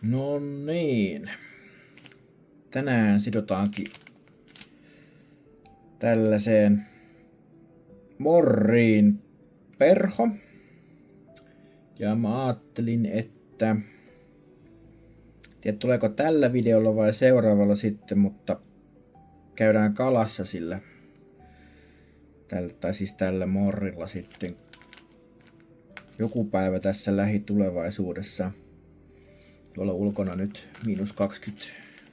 No niin. Tänään sidotaankin tällaiseen morriin perho. Ja mä ajattelin, että tiedä tuleeko tällä videolla vai seuraavalla sitten, mutta käydään kalassa sillä tällä morrilla sitten joku päivä tässä lähitulevaisuudessa. Tuolla ulkona nyt -20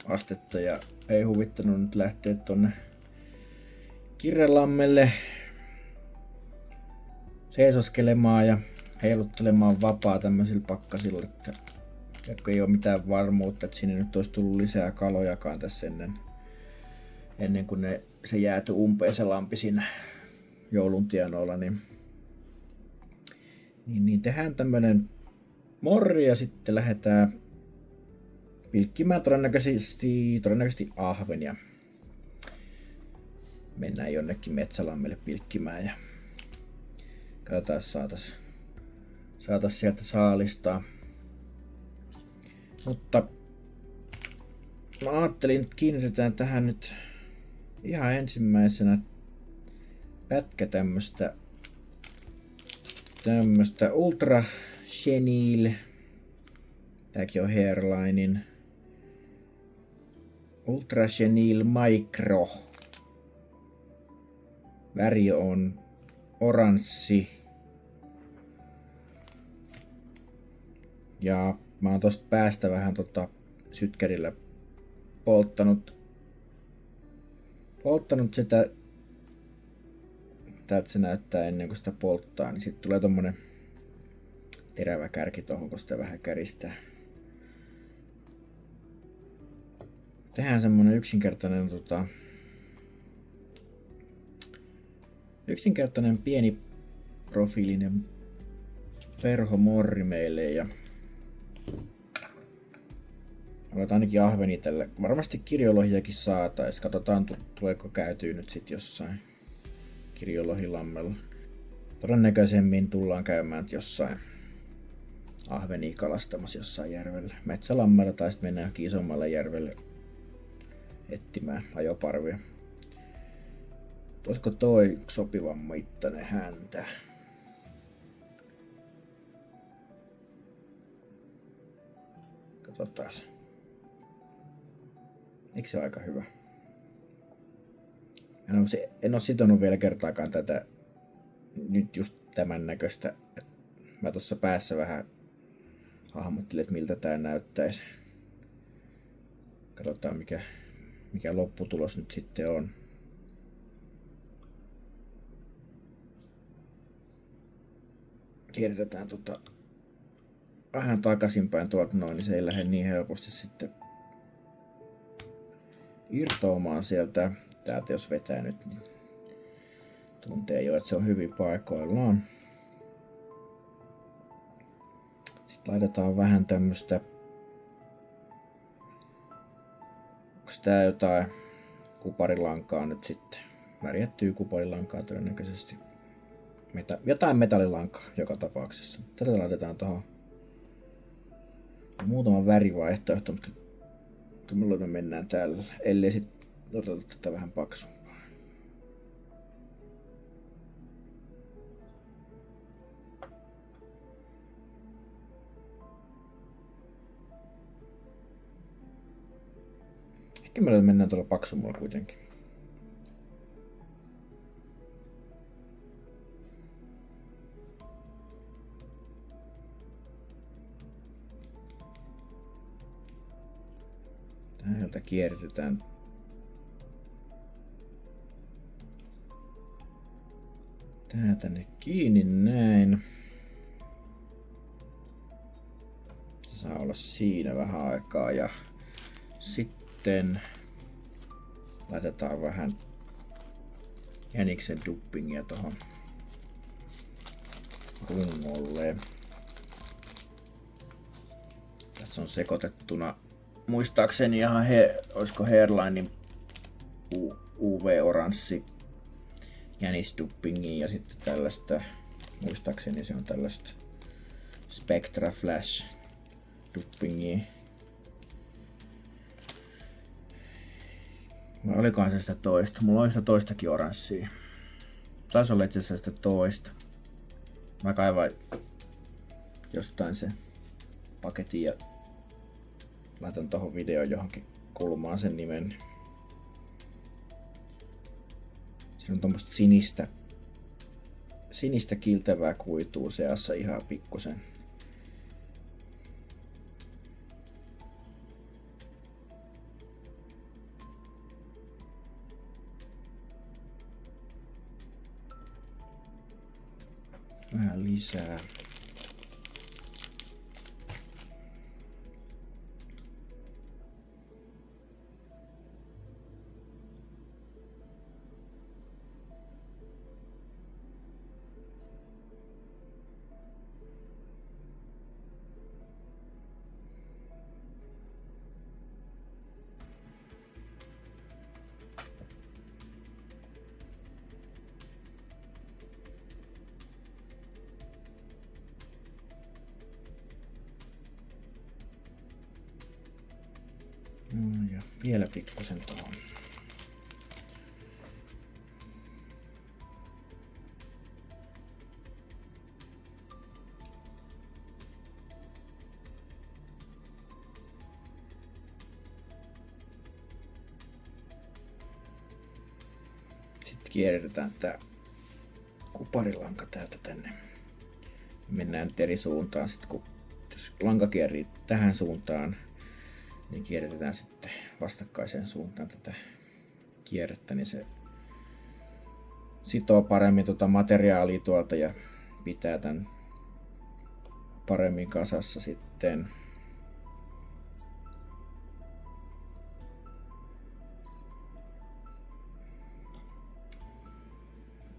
astetta ja ei huvittanut nyt lähteä tonne Kirrelammelle seisoskelemaan ja heiluttelemaan vapaa tämmöisillä pakkasilla, että ei ole mitään varmuutta, että sinne nyt olisi tullut lisää kalojakaan tässä ennen kuin se jäätyi umpeen se lampi siinä joulun tienoilla, niin tehdään tämmönen morri ja sitten lähdetään pilkkimään todennäköisesti ahvenia. Mennään jonnekin metsälammelle pilkkimään ja katsotaan, saatais sieltä saalistaa. Mutta mä ajattelin, että kiinnitetään tähän nyt ihan ensimmäisenä pätkä tämmöstä Ultra Chenille. Tääkin on Hairlinein Ultra Chenille Micro. Väri on oranssi. Ja mä oon tosta päästä vähän sytkärillä polttanut sitä. Täältä se näyttää ennen kuin sitä polttaa, niin sitten tulee tommonen terävä kärki tohon, kun sitä vähän käristää. Tehdään semmonen yksinkertainen pieni profiilinen perhomorri meille ja aletaan ainakin ahveni tällä. Varmasti kirjolohiakin saatais. Katsotaan tuleeko käytyy nyt sit jossain kirjolohilammella. Todennäköisemmin tullaan käymään jossain ahvenia kalastamassa jossain järvellä. Metsälammella tai sitten mennään johonkin isommalle järvelle etsimään ajoparvia. Olisiko toi sopivan mittainen häntä? Katsotaan. Eikö se ole aika hyvä? En ole sitonut vielä kertaakaan tätä nyt just tämän näköistä. Mä tuossa päässä vähän hahmottelin, että miltä tää näyttäisi. Katsotaan mikä lopputulos nyt sitten on. Kierretään vähän takaisinpäin tuolta noin, niin se ei lähde niin helposti sitten irtoamaan sieltä. Täältä jos vetää nyt, niin tuntee jo, että se on hyvin paikoillaan. Sitten laitetaan vähän tämmöstä, onks tää jotain kuparilankaa nyt sitten, värjättyy kuparilankaa todennäköisesti. Jotain metallilankaa joka tapauksessa. Tätä laitetaan tuohon. Muutama värivaihtoehto, mutta milloin me mennään täällä, ellei sit oteta tätä vähän paksumpaa. Ehkä me mennään tuolla paksummalla kuitenkin. Täältä kierretään. Tää tänne kiinni näin. Se saa olla siinä vähän aikaa ja sitten laitetaan vähän jäniksen duppingia tohon rungolle. Tässä on sekoitettuna muistaakseni ihan olisiko Hairlinein UV-oranssi jänisduppingia ja sitten tällaista, muistaakseni se on tällaista Spectra Flash duppingia. Vai olikohan se sitä toista? Mulla on sitä toistakin oranssia. Taisi olla itse asiassa sitä toista. Mä kaivan jostain se paketin ja laitan tohon videoon johonkin kulmaan sen nimen. Siinä on tommoista sinistä kiltevää kuitua seassa ihan pikkusen. Vähän lisää. Ja vielä pikkusen tuohon. Sitten kierretään tää kuparilanka täältä tänne. Mennään nyt eri suuntaan. Sitten kun jos lanka kierii tähän suuntaan, niin kierretään sitten vastakkaiseen suuntaan tätä kierrettä, niin se sitoo paremmin tuota materiaalia tuolta ja pitää tän paremmin kasassa sitten.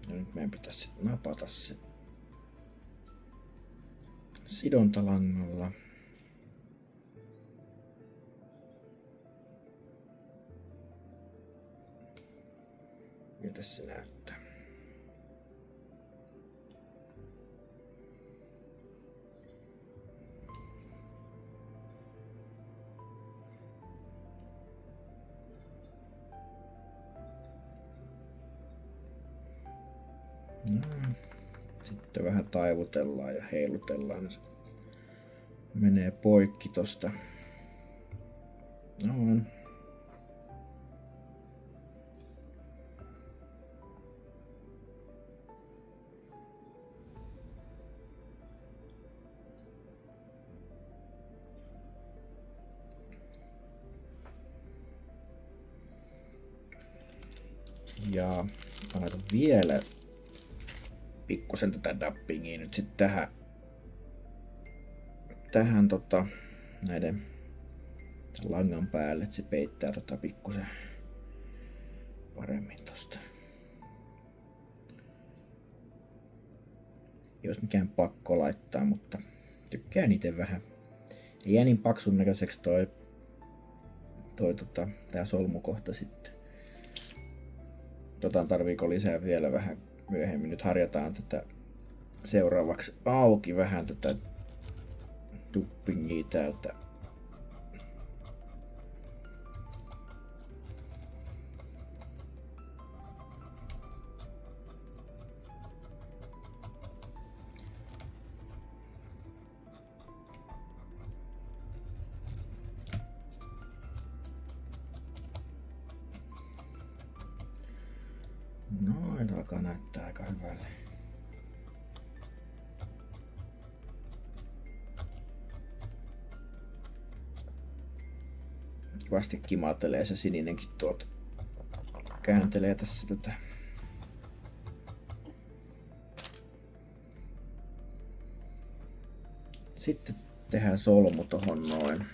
Ja nyt meidän pitäisi sitten napata se sidontalangalla. Miltä se näyttää? No, sitten vähän taivutellaan ja heilutellaan, niin se menee poikki tosta. No. Ja laitan vielä pikkusen tätä dappingia nyt sitten tähän näiden langan päälle, että se peittää pikkusen paremmin tosta. Ei olisi mikään pakko laittaa, mutta tykkään itse vähän. Ei jää niin paksun näköiseksi tää solmukohta sitten. Tarviiko lisää vielä vähän myöhemmin. Nyt harjataan tätä seuraavaksi auki vähän tätä duppingia täältä. Noin, alkaa näyttää aika hyvälle. Vasti kimaattelee se sininenkin tuolta. Kääntelee tässä tätä. Sitten tehdään solmu tohon noin.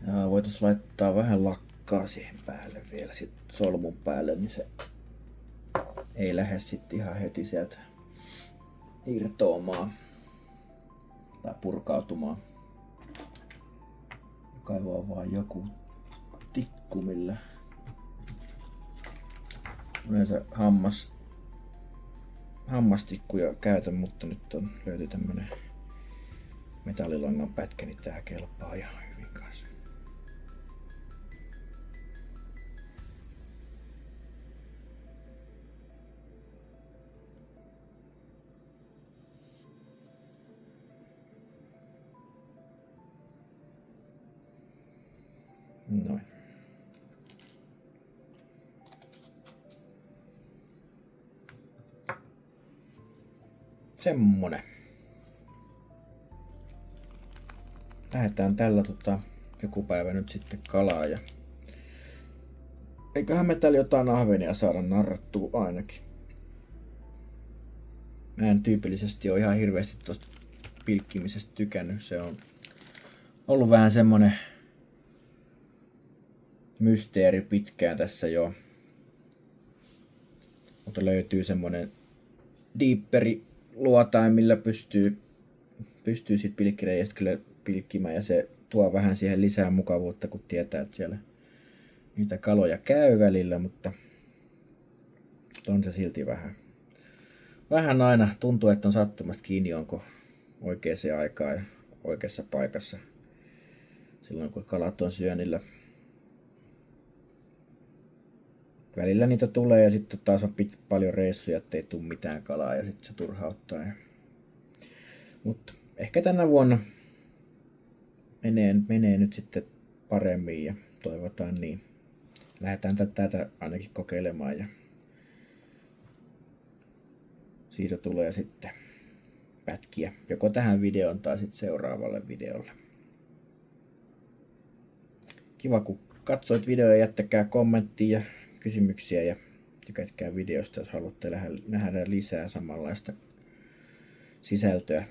Ja voitaisiin laittaa vähän lakkaa nokkaa siihen päälle vielä, sit solmun päälle, niin se ei lähde sitten ihan heti sieltä irtoamaan tai purkautumaan. Kaivaa vaan joku tikku, millä yleensä hammastikkuja käytän, mutta nyt löytyy tämmönen metallilangan pätkä, niin tää kelpaa ihan hyvin kanssa. Noin. Semmonen. Lähdetään tällä joku päivä nyt sitten kalaa ja eiköhän me täällä jotain ahvenia saada narrattua ainakin. Mä en tyypillisesti ole ihan hirveästi tuosta pilkkimisestä tykännyt. Se on ollut vähän semmonen mysteeri pitkään tässä jo. Mutta löytyy semmonen diipperi luotain, millä pystyy sit pilkkireiästä kyllä pilkkimään ja se tuo vähän siihen lisää mukavuutta, kun tietää, että siellä niitä kaloja käy välillä, mutta on se silti vähän aina tuntuu, että on sattumasta kiinni, onko oikeaan aikaan ja oikeassa paikassa silloin, kun kalat on syönnillä. Välillä niitä tulee ja sitten taas on paljon reissuja, ettei tule mitään kalaa ja sitten se turhauttaa. Mutta ehkä tänä vuonna menee nyt sitten paremmin ja toivotaan niin. Lähdetään tätä ainakin kokeilemaan ja siitä tulee sitten pätkiä joko tähän videoon tai sitten seuraavalle videolle. Kiva kun katsoit videoa, jättäkää kommenttia ja kysymyksiä ja tykätkää videosta, jos haluatte nähdä lisää samanlaista sisältöä.